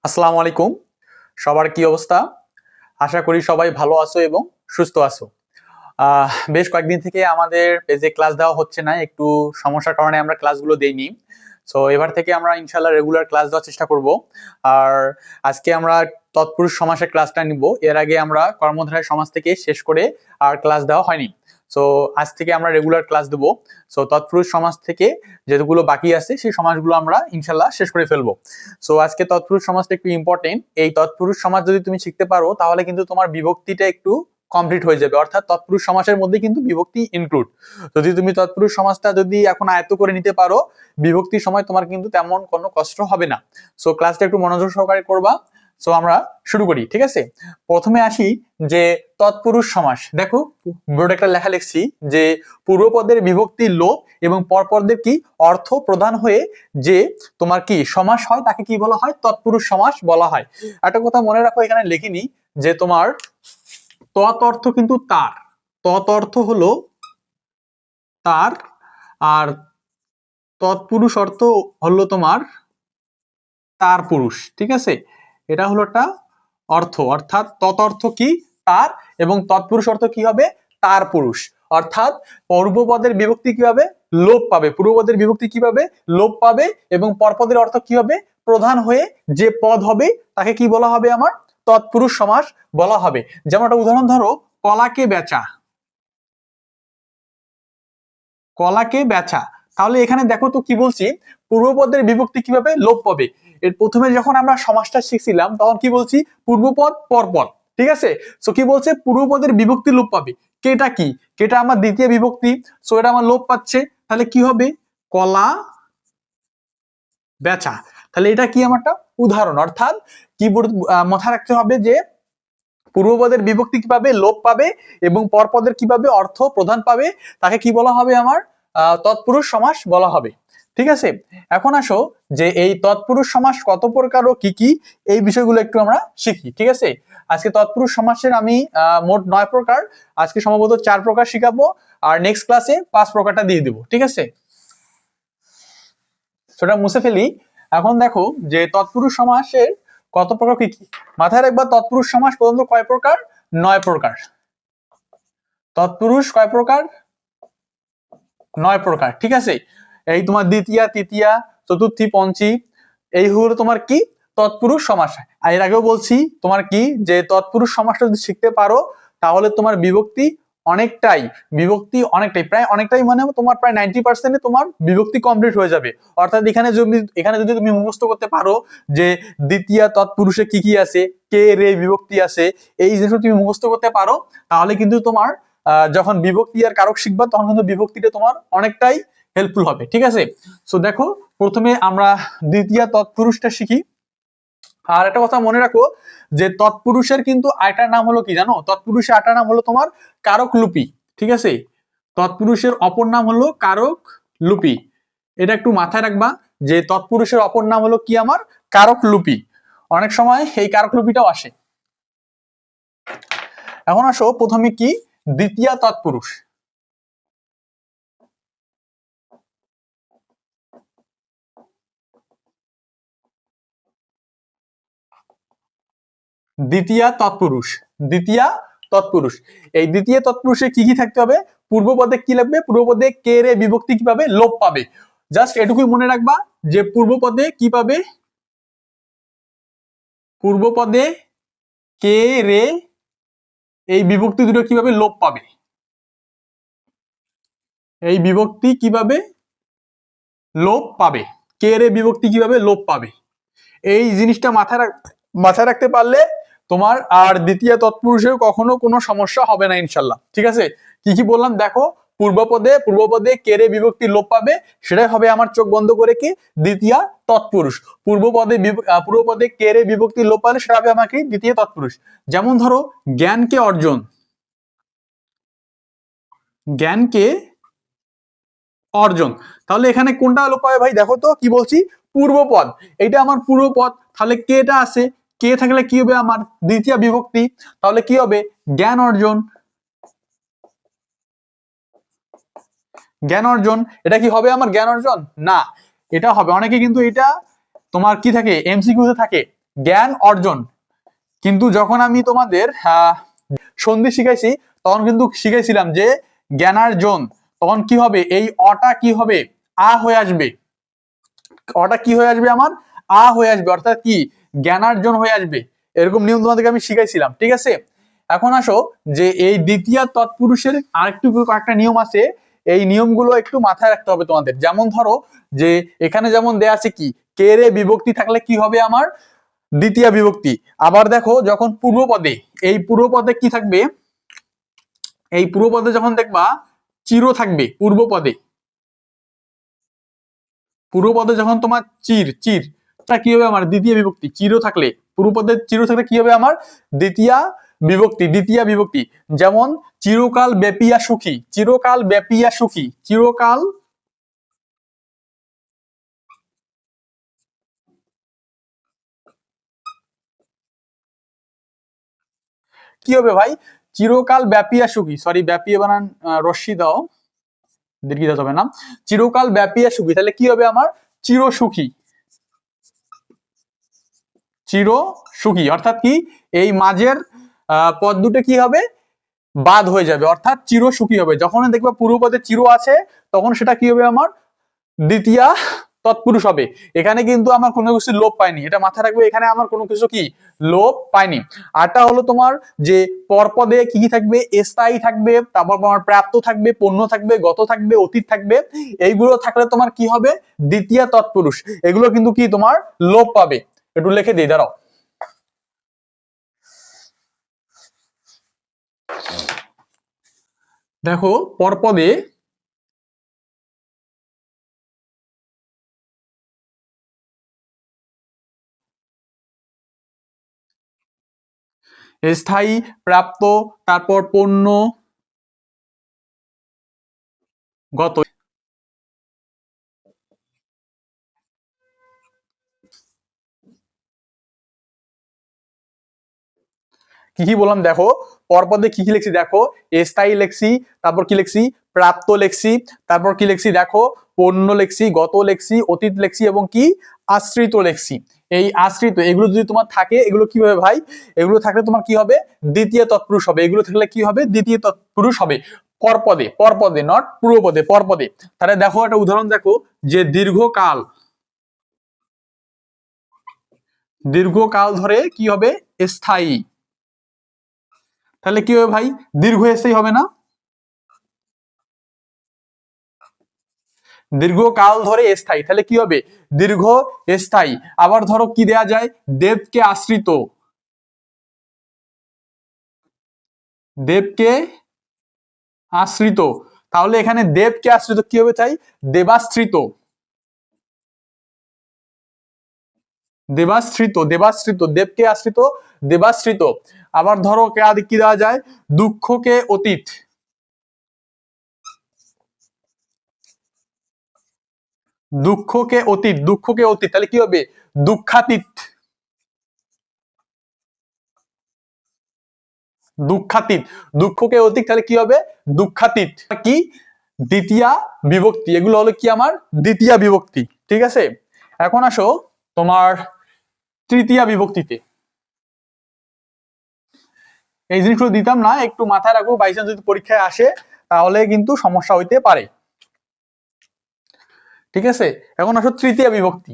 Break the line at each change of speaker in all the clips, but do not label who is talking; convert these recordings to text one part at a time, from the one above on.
আসসালামু আলাইকুম। সবার কি অবস্থা? আশা করি সবাই ভালো আছো এবং সুস্থ আছো। বেশ কয়েকদিন থেকে আমাদের পেজে ক্লাস দেওয়া হচ্ছে না, একটু সমস্যার কারণে আমরা ক্লাসগুলো দেইনি। সো এবার থেকে আমরা ইনশাল্লাহ রেগুলার ক্লাস দেওয়ার চেষ্টা করব। আর আজকে আমরা তৎপুরুষ সমাসের ক্লাসটা নিব। এর আগে আমরা কর্মধারয় সমাস থেকে শেষ করে আর ক্লাস দেওয়া হয়নি। সো আজ থেকে আমরা রেগুলার ক্লাস দেবো। সো তৎপুরুষ সমাস থেকে যেগুলো বাকি আছে সেই সমাসগুলো আমরা ইনশাল্লাহ শেষ করে ফেলবো। সো আজকে তৎপুরুষ সমাজটা একটু ইম্পর্টেন্ট। এই তৎপুরুষ সমাজ যদি তুমি শিখতে পারো তাহলে কিন্তু তোমার বিভক্তিটা একটু কমপ্লিট হয়ে যাবে, অর্থাৎ তৎপুরুষ সমাসের মধ্যে কিন্তু বিভক্তি ইনক্লুড। যদি তুমি তৎপুরুষ সমাজটা যদি এখন আয়ত্ত করে নিতে পারো, বিভক্তির সময় তোমার কিন্তু তেমন কোনো কষ্ট হবে না। সো ক্লাসটা একটু মনোযোগ সহকারে করবা। সো আমরা শুরু করি, ঠিক আছে? প্রথমে আসি যে তৎপুরুষ সমাস। দেখো বোর্ডে একটা লেখা লিখছি যে পূর্বপদের বিভক্তি লোপ এবং পরপদের কি অর্থ প্রদান হয়ে যে তোমার কি সমাস হয় তাকে কি বলা হয়? তৎপুরুষ সমাস বলা হয়। একটা কথা মনে রাখো, এখানে লিখিনি যে তোমার তৎ অর্থ কিন্তু তার, তৎ অর্থ হলো তার, আর তৎপুরুষ অর্থ হলো তোমার তার পুরুষ, ঠিক আছে? এটা হলো একটা অর্থ, অর্থাৎ তৎ অর্থ কি? তার, এবং তৎপুরুষ অর্থ কি হবে? তার পুরুষ। অর্থাৎ পূর্বপদের বিভক্তি কি হবে? লোপ পাবে। পূর্বপদের বিভক্তি কি পাবে? লোপ পাবে, এবং পরপদের অর্থ কি হবে? প্রধান হয়ে যে পদ হবে তাকে কি বলা হবে? আমার তৎপুরুষ সমাস বলা হবে। যেমন একটা উদাহরণ ধরো, কলাকে বেচা, কলাকে বেচা। তাহলে এখানে দেখো তো কি বলছি, পূর্বপদের বিভক্তি কিভাবে লোপ পাবে। এর প্রথমে যখন আমরা সমাসটা শিখছিলাম তখন কি বলছি? পূর্বপদ পরপদ, ঠিক আছে? সো কি বলছে? পূর্বপদের বিভক্তি লোপ পাবে। কেটা কি? কেটা আমার দ্বিতীয় বিভক্তি, সো এটা আমার লোপ পাচ্ছে। তাহলে কি হবে? কলা বেচা। তাহলে এটা কি আমার একটা উদাহরণ। অর্থাৎ কি মাথায় রাখতে হবে যে পূর্বপদের বিভক্তি কিভাবে লোপ পাবে এবং পরপদের কিভাবে অর্থ প্রধান পাবে তাকে কি বলা হবে? আমার তৎপুরুষ সমাস বলা হবে, ঠিক আছে? এখন আসো যে এই তৎপুরুষ সমাস কত প্রকার ও কি কি, এই বিষয়গুলো একটু আমরা শিখি, ঠিক আছে? আজকে তৎপুরুষ সমাসের আমি মোট 9 প্রকার, আজকে সম্ভবত 4 প্রকার শিখাবো, আর নেক্সট ক্লাসে 5 প্রকারটা দিয়ে দিব, ঠিক আছে? সেটা মুছে ফেলি। এখন দেখো যে তৎপুরুষ সমাসের কত প্রকার কি কি, মাথায় রাখবা। তৎপুরুষ সমাস পর্যন্ত কয় প্রকার? 9 প্রকার। তৎপুরুষ কয় প্রকার? 9 প্রকার, ঠিক আছে? এই তোমার দ্বিতীয়া, তৃতীয়া, চতুর্থী, পঞ্চী, এই হলো তোমার কি? তৎপুরুষ সমাস। আর এর আগেও বলছি তোমার কি, যে তৎপুরুষ সমাসটা যদি শিখতে পারো তাহলে তোমার বিভক্তি অনেকটাই, বিভক্তি অনেকটাই, প্রায় অনেকটাই মানে তোমার প্রায় 90% তোমার বিভক্তি কমপ্লিট হয়ে যাবে। অর্থাৎ এখানে যদি তুমি মুখস্থ করতে পারো যে দ্বিতীয়া তৎপুরুষে কি কি আছে, কে রে বিভক্তি আছে, এই জিনিসটা তুমি মুখস্থ করতে পারো, তাহলে কিন্তু তোমার যখন বিভক্তি আর কারক শিখবা তখন কিন্তু বিভক্তিটা তোমার অনেকটাই হেল্পফুল হবে, ঠিক আছে? সো দেখো প্রথমে আমরা দ্বিতীয় তৎপুরুষটা শিখি। আর একটা কথা মনে রাখো যে তৎপুরুষের কিন্তু আরেকটা নাম হলো কি জানো? তৎপুরুষের আরেকটা নাম হলো তোমার কারক লুপি, ঠিক আছে? তৎপুরুষের অপর নাম হলো কারক লুপি। এটা একটু মাথায় রাখবা যে তৎপুরুষের অপর নাম হলো কি? আমার কারক লুপি। অনেক সময় এই কারক লুপিটাও আসে। এখন আসো প্রথমে কি? দ্বিতীয় তৎপুরুষ। দ্বিতীয়া তৎপুরুষ, দ্বিতীয়া তৎপুরুষ। এই দ্বিতীয় তৎপুরুষে কি কি থাকতে হবে? পূর্বপদে কি লাগবে? পূর্বপদে কে রে বিভক্তি কি পাবে? লোপ পাবে। জাস্ট এটুকুই মনে রাখবা যে পূর্বপদে কি পাবে? পূর্বপদে কে রে এই বিভক্তি দুটো কিভাবে লোপ পাবে? এই বিভক্তি কিভাবে লোপ পাবে? কে রে বিভক্তি কিভাবে লোপ পাবে? এই জিনিসটা মাথায় রাখতে পারলে তোমার আর দ্বিতীয় তৎপুরুষের কখনো কোনো সমস্যা হবে না ইনশাল্লাহ, ঠিক আছে? কি কি বললাম দেখো। পূর্বপদে কেরে বিভক্তি লোপ পাবে, সেটাই হবে আমার চোখ বন্ধ করে কি? দ্বিতীয় তৎপুরুষ। পূর্বপদে কেরে বিভক্তি লোপ পালে সেটা হবে আমাকে দ্বিতীয় তৎপুরুষ। যেমন ধরো জ্ঞানকে অর্জন, জ্ঞানকে অর্জন। তাহলে এখানে কোনটা লোপ পাবে ভাই? দেখো তো কি বলছি, পূর্বপদ। এটা আমার পূর্বপদ, তাহলে কেটা আছে, কে থাকলে কি হবে? আমার দ্বিতীয় বিভক্তি, তাহলে কি হবে? জ্ঞান অর্জন। জ্ঞান অর্জন, এটা কি হবে আমার জ্ঞান অর্জন? না, এটা হবে অনেকে কিন্তু এটা তোমার কি থাকে? এমসিকিউ তে থাকে জ্ঞান অর্জন। কিন্তু যখন আমি তোমাদের সন্ধি শিখাইছি তখন কিন্তু শিখাইছিলাম যে জ্ঞানার্জন, তখন কি হবে, এই অটা কি হবে, আ হয়ে আসবে। অটা কি হয়ে আসবে আমার, আ হয়ে আসবে, অর্থাৎ কি জ্ঞানার্জন হয়ে আসবে। এরকম নিয়ম তোমাদেরকে আমি শিখাইছিলাম, ঠিক আছে। এখন আসো যে এই দ্বিতীয় তৎপুরুষের আরেকটু কয়েকটা নিয়ম আছে, এই নিয়মগুলো একটু মাথায় রাখতে হবে তোমাদের। যেমন ধরো যে এখানে যেমন দেয়া আছে কি, কে রে বিভক্তি থাকলে কি হবে আমার, দ্বিতীয় বিভক্তি। আবার দেখো যখন পূর্বপদে, এই পূর্বপদে কি থাকবে, এই পূর্বপদে যখন দেখবা চির থাকবে, পূর্বপদে, পূর্বপদে যখন তোমার চির, চির কি হবে আমার দ্বিতীয় বিভক্তি। চির থাকলে, পূর্বপদে চির থাকলে কি হবে আমার দ্বিতীয় বিভক্তি, দ্বিতীয় বিভক্তি। যেমন চিরকাল ব্যাপিয়া সুখী, চিরকাল ব্যাপিয়া সুখী, চিরকাল কি হবে ভাই, চিরকাল ব্যাপিয়া সুখী, সরি ব্যাপিয়া বানান রশ্মি দাও, দীর্ঘ দিতে হবে না, চিরকাল ব্যাপিয়া সুখী, তাহলে কি হবে আমার চির সুখী, চির সুখী। অর্থাৎ কি এই মাঝের পদ দুটো কি হবে, বাদ হয়ে যাবে, অর্থাৎ চির সুখী হবে। যখন দেখবা পূর্বপদে চির আছে তখন সেটা কি হবে আমার দ্বিতীয় তৎপুরুষ হবে। এখানে কিন্তু আমার কোনো কিছু লোপ পায়নি, এটা মাথায় রাখবে, এখানে আমার কোনো কিছু কি লোপ পায়নি। আরটা হলো তোমার যে পরপদে কি কি থাকবে, স্থায়ী থাকবে, তারপর তোমার প্রাপ্ত থাকবে, পণ্য থাকবে, গত থাকবে, অতীত থাকবে। এইগুলো থাকলে তোমার কি হবে দ্বিতীয় তৎপুরুষ। এগুলো কিন্তু কি তোমার লোপ পাবে। একটু লিখে দিই, দাঁড়াও। দেখো পরপদে স্থায়ী, প্রাপ্ত, তারপর পণ্য, গত, কি কি বললাম দেখো, পরপদে কি কি লিখছি দেখো, স্থায়ী লিখছি, তারপর কি লিখছি প্রাপ্ত লিখছি, তারপর কি লিখছি দেখো পণ্য লিখছি, গত লিখছি, অতীত লিখছি এবং কি আশ্রিত লিখছি। এই আশ্রিত এগুলো যদি তোমার থাকে, এগুলো কি হবে ভাই, এগুলো থাকলে তোমার কি হবে দ্বিতীয় তৎপুরুষ হবে। এগুলো থাকলে কি হবে দ্বিতীয় তৎপুরুষ হবে পরপদে, পরপদে নট পূর্বপদে, পরপদে। তাহলে দেখো একটা উদাহরণ দেখো যে দীর্ঘকাল, দীর্ঘকাল ধরে কি হবে স্থায়ী, তাহলে কি হবে ভাই দীর্ঘস্থায়ী হবে না, দীর্ঘকাল ধরে স্থায়ী, তাহলে কি হবে দীর্ঘ স্থায়ী। আবার ধরো কি দেয়া যায়, দেবকে আশ্রিত, দেবকে আশ্রিত, তাহলে এখানে দেবকে আশ্রিত কি হবে চাই দেবাশ্রিত, দেবাশ্রিত, দেবাশ্রিত, দেবকে আশ্রিত, দেবাশ্রিত। আবার ধরো কি দেওয়া যায়, দুঃখকে অতীত, দুঃখকে অতীত, দুঃখকে অতীত, তাহলে কি হবে দুঃখাতীত, দুঃখাতীত, দুঃখকে অতীত, তাহলে কি হবে দুঃখাতীত। কি দ্বিতীয় বিভক্তি, এগুলো হলো কি আমার দ্বিতীয় বিভক্তি, ঠিক আছে। এখন আসো তোমার তৃতীয় বিভক্তিতে, এই জিনিসগুলো দিতাম না, একটু মাথায় রাখবো, বাইচান্স যদি পরীক্ষায় আসে তাহলে কিন্তু সমস্যা হইতে পারে, ঠিক আছে। এখন আসো তৃতীয় বিভক্তি,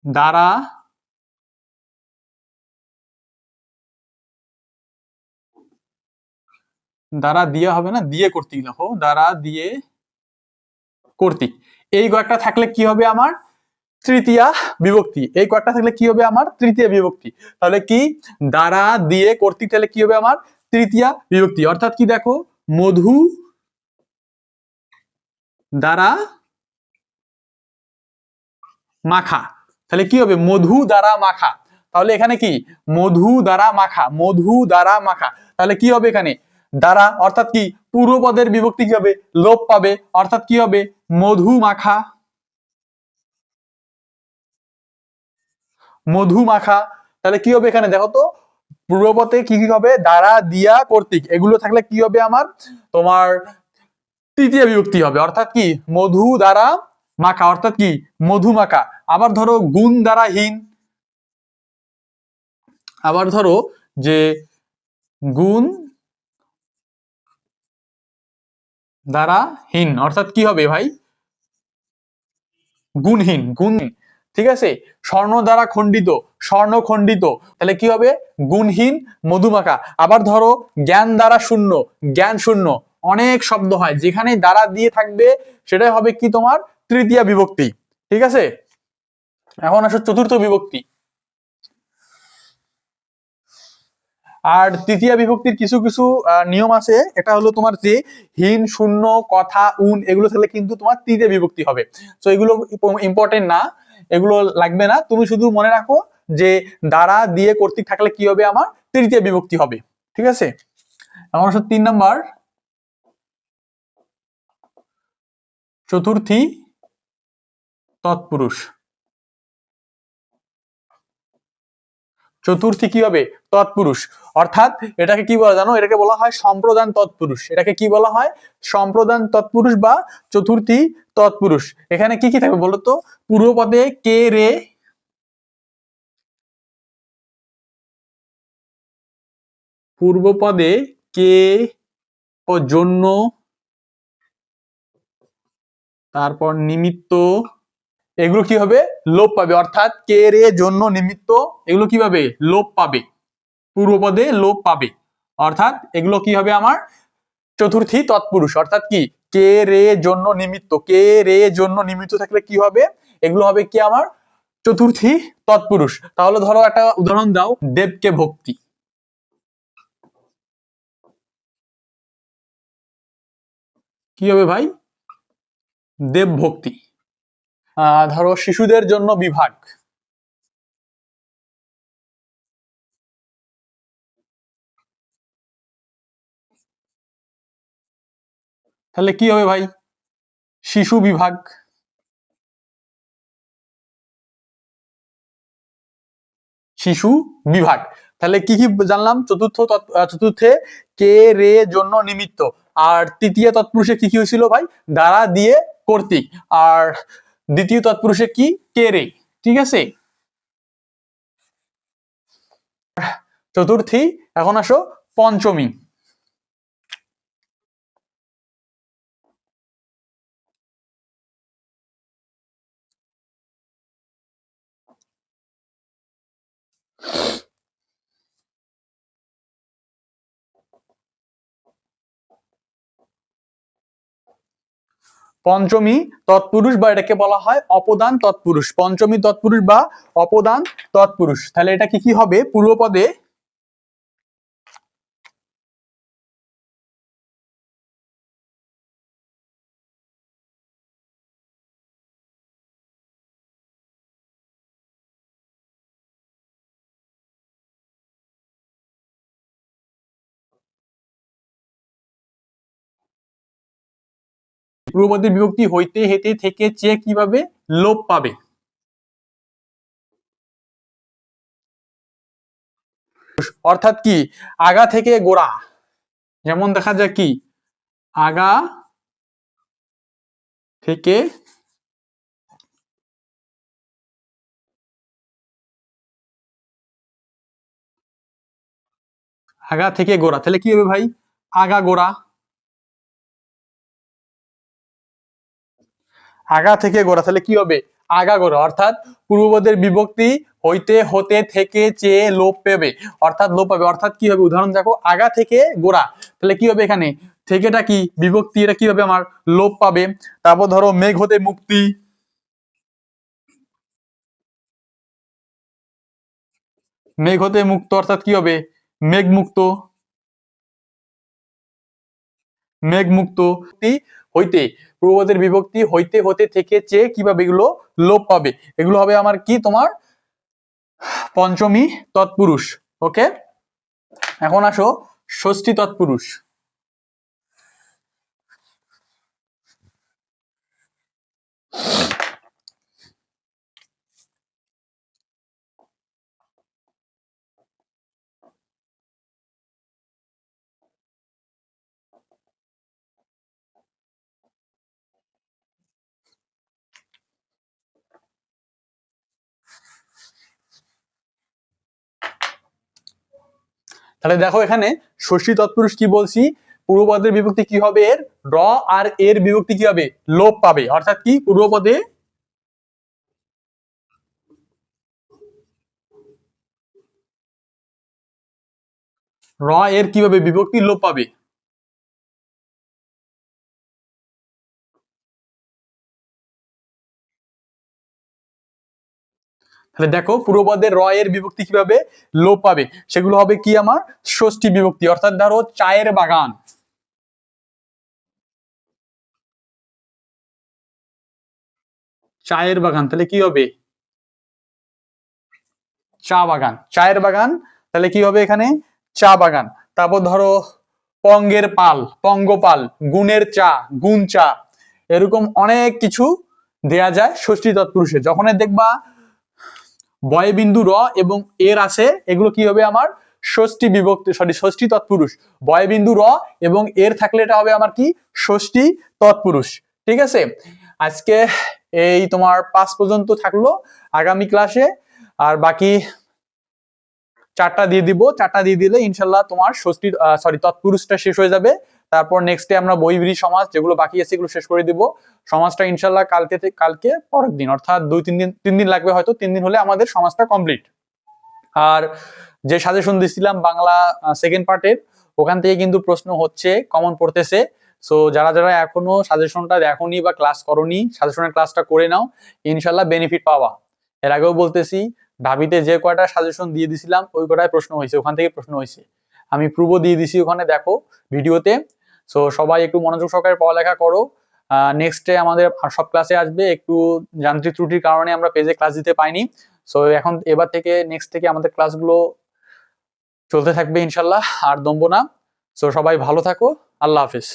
দ্বারা, দ্বারা দিয়ে হবে না, দিয়ে কর্তৃক, দেখো দ্বারা দিয়ে কর্তৃক, এই কয়েকটা থাকলে কি হবে আমার তৃতীয় বিভক্তি, এই কয়েকটা থাকলে কি হবে আমার তৃতীয় বিভক্তি। তাহলে কি দ্বারা দিয়ে কর্তৃক, তাহলে কি হবে আমার তৃতীয় বিভক্তি। অর্থাৎ কি দেখো মধু দ্বারা মাখা, তাহলে কি হবে মধু দ্বারা মাখা, তাহলে এখানে কি মধু দ্বারা মাখা, মধু দ্বারা মাখা, তাহলে কি হবে এখানে দ্বারা, অর্থাৎ কি পূর্বপদের বিভক্তি কি হবে লোপ পাবে, অর্থাৎ কি হবে মধু মাখা, মধু মাখা। তাহলে কি হবে এখানে দেখো তো, পূর্বপদে কি কি হবে, দ্বারা, দিয়া, কর্তৃক, এগুলো থাকলে কি হবে আমার, তোমার তৃতীয় বিভক্তি হবে। অর্থাৎ কি, মধু দ্বারা মাখা, অর্থাৎ কি মধু মাখা। আবার ধরো গুণ দ্বারা হীন, আবার ধরো যে গুণ দ্বারা হীন, অর্থাৎ কি হবে ভাই, গুণহীন, গুণহীন। ঠিক আছে, স্বর্ণ দ্বারা খণ্ডিত, স্বর্ণ খণ্ডিত, তাহলে কি হবে, গুণহীন মধুমাখা। আবার ধরো জ্ঞান দ্বারা শূন্য, জ্ঞান শূন্য। অনেক শব্দ হয় যেখানে দ্বারা দিয়ে থাকবে সেটাই হবে কি তোমার তৃতীয় বিভক্তি। ঠিক আছে, এখন আসো চতুর্থ বিভক্তি। আর তৃতীয় বিভক্তির কিছু কিছু নিয়ম আছে। এটা হলো তোমার যে হীন, শূন্য, কথা, উন, এগুলো থাকলে কিন্তু তোমার তৃতীয় বিভক্তি হবে। তো এগুলো ইম্পর্টেন্ট না, এগুলো লাগবে না, তুমি শুধু মনে রাখো যে দ্বারা, দিয়ে, কর্তৃক থাকলে কি হবে, আমার তৃতীয় বিভক্তি হবে। ঠিক আছে, এখন আসলে 3 নাম্বার, চতুর্থী তৎপুরুষ। চতুর্থী কি হবে, তৎপুরুষ। অর্থাৎ এটাকে কি বলা জানো, এটাকে বলা হয় সম্প্রদান তৎপুরুষ। এটাকে কি বলা হয়, সম্প্রদান তৎপুরুষ বা চতুর্থী তৎপুরুষ। এখানে কি কি থাকবে বলতো, পূর্বপদে কে রে, পূর্বপদে কে ও জন্য, তারপর নিমিত্ত, এগুলো কি হবে, লোপ পাবে। অর্থাৎ কে রে, জন্য, নিমিত্ত, এগুলো কি পাবে, লোপ পাবে, পূর্বপদে লোপ পাবে। অর্থাৎ এগুলো কি হবে আমার চতুর্থী তৎপুরুষ। অর্থাৎ কি, কে রে জন্য নিমিত্ত, কে রে জন্য নিমিত্ত থাকলে কি হবে, এগুলো হবে কি আমার চতুর্থী তৎপুরুষ। তাহলে ধরো একটা উদাহরণ দাও, দেবকে ভক্তি, কি হবে ভাই, দেব ভক্তি। ধরো শিশুদের জন্য বিভাগ, তাহলে কি হবে ভাই, শিশু বিভাগ। শিশু বিভাগ। তাহলে কি কি জানলাম, চতুর্থে কে রে জন্য নিমিত্ত, আর তৃতীয় তৎপুরুষে কি কি হয়েছিল ভাই, দ্বারা, দিয়ে, কর্তৃক, আর দ্বিতীয় তৎপুরুষে কি, কে রে। ঠিক আছে, চতুর্থী। এখন আসো পঞ্চমী। পঞ্চমী তৎপুরুষ বা এটাকে বলা হয় অপদান তৎপুরুষ, পঞ্চমী তৎপুরুষ বা অপদান তৎপুরুষ। তাহলে এটা কি কি হবে, পূর্বপদে পূর্বপদে বিভক্তি হইতে, হেতে, থেকে, চেয়ে কিভাবে লোপ পাবে। অর্থাৎ কি, আগা থেকে গোড়া, যেমন দেখা যায় কি, আগা থেকে আগা থেকে গোড়া, তাহলে কি হবে ভাই, আগা গোড়া। আগা থেকে গোড়া, তাহলে কি হবে, আগা গোড়া। অর্থাৎ পূর্বপদের বিভক্তি হইতে, হতে, থেকে, চেয়ে লোপ পাবে, অর্থাৎ লোপ পাবে। অর্থাৎ কি হবে, উদাহরণ দেখো, আগা থেকে গোড়া, তাহলে কি হবে এখানে, থেকেটা কি বিভক্তি, এটা কি হবে আমার লোপ পাবে। তারপর ধরো মেঘ হতে মুক্তি, মেঘ হতে মুক্ত, অর্থাৎ কি হবে, মেঘ মুক্ত, মেঘ মুক্ত। হইতে, পূর্বপদের বিভক্তি হইতে, হতে, থেকে, চেয়ে কিভাবে এগুলো লোপ পাবে, এগুলো হবে আমার কি তোমার পঞ্চমী তৎপুরুষ। ওকে, এখন আসো ষষ্ঠী তৎপুরুষ। তাহলে দেখো এখানে ষষ্ঠী তৎপুরুষ কি বলছি, পূর্বপদের বিভক্তি কি হবে, এর র আর এর বিভক্তি কি হবে, লোপ পাবে। অর্থাৎ কি, পূর্বপদে র এর কি হবে, বিভক্তি লোপ পাবে। তাহলে দেখো পূর্বপদের র এর বিভক্তি কিভাবে লোপ পাবে, সেগুলো হবে কি আমার ষষ্ঠী বিভক্তি। অর্থাৎ ধরো চায়ের বাগান, চায়ের বাগান, তাহলে কি হবে, চা বাগান, চায়ের বাগান, তাহলে কি হবে এখানে চা বাগান। তারপর ধরো পঙ্গের পাল, পঙ্গপাল, গুণের চা, গুণ চা, এরকম অনেক কিছু দেয়া যায় ষষ্ঠী তৎপুরুষে। যখন দেখবা বয় বিন্দু র এবং এর আছে, এগুলো কি হবে আমার ষষ্ঠী বিভক্তি, সরি ষষ্ঠী তৎপুরুষ। বয় বিন্দু র এবং এর থাকলে এটা হবে আমার কি ষষ্ঠী তৎপুরুষ। ঠিক আছে, আজকে এই তোমার 5 পর্যন্ত থাকলো। আগামী ক্লাসে আর বাকি 4টা দিয়ে দিব, 4টা দিয়ে দিলে ইনশাল্লাহ তোমার ষষ্ঠী সরি তৎপুরুষটা শেষ হয়ে যাবে। তারপর নেক্সটে আমরা বৈব্রী সমাজ যেগুলো বাকি আছে এগুলো শেষ করে দিব। সমাজটা ইনশাল্লাহ কালকে পরের দিন, অর্থাৎ 3 দিন লাগবে, হয়তো 3 দিন হলে আমাদের সমাজটা কমপ্লিট। আর যে সাজেশন দিছিলাম বাংলা সেকেন্ড পার্টের, ওখান থেকে কিন্তু প্রশ্ন হচ্ছে, কমন পড়তেছে। সো যারা যারা এখনো সাজেশনটা দেখোনি বা ক্লাস করোনি, সাজেশনের ক্লাসটা করে নাও, ইনশাল্লাহ বেনিফিট পাওয়া। এর আগেও বলতেছি, ঢাবিতে যে কয়টা সাজেশন দিয়ে দিছিলাম ওই কয়টায় প্রশ্ন হয়েছে, ওখান থেকে প্রশ্ন হয়েছে। আমি পূর্ব দিয়ে দিছি ওখানে, দেখো ভিডিওতে। সো সবাই একটু মনোযোগ সহকারে পড়ালেখা করো। নেক্সটে আমাদের সব ক্লাসে আসবে, একটু যান্ত্রিক ত্রুটির কারণে আমরা পেজে ক্লাস দিতে পাইনি। সো এখন এবার থেকে নেক্সট থেকে আমাদের ক্লাসগুলো চলতে থাকবে ইনশাল্লাহ, আর দমবো না। সো সবাই ভালো থাকো, আল্লাহ হাফিজ।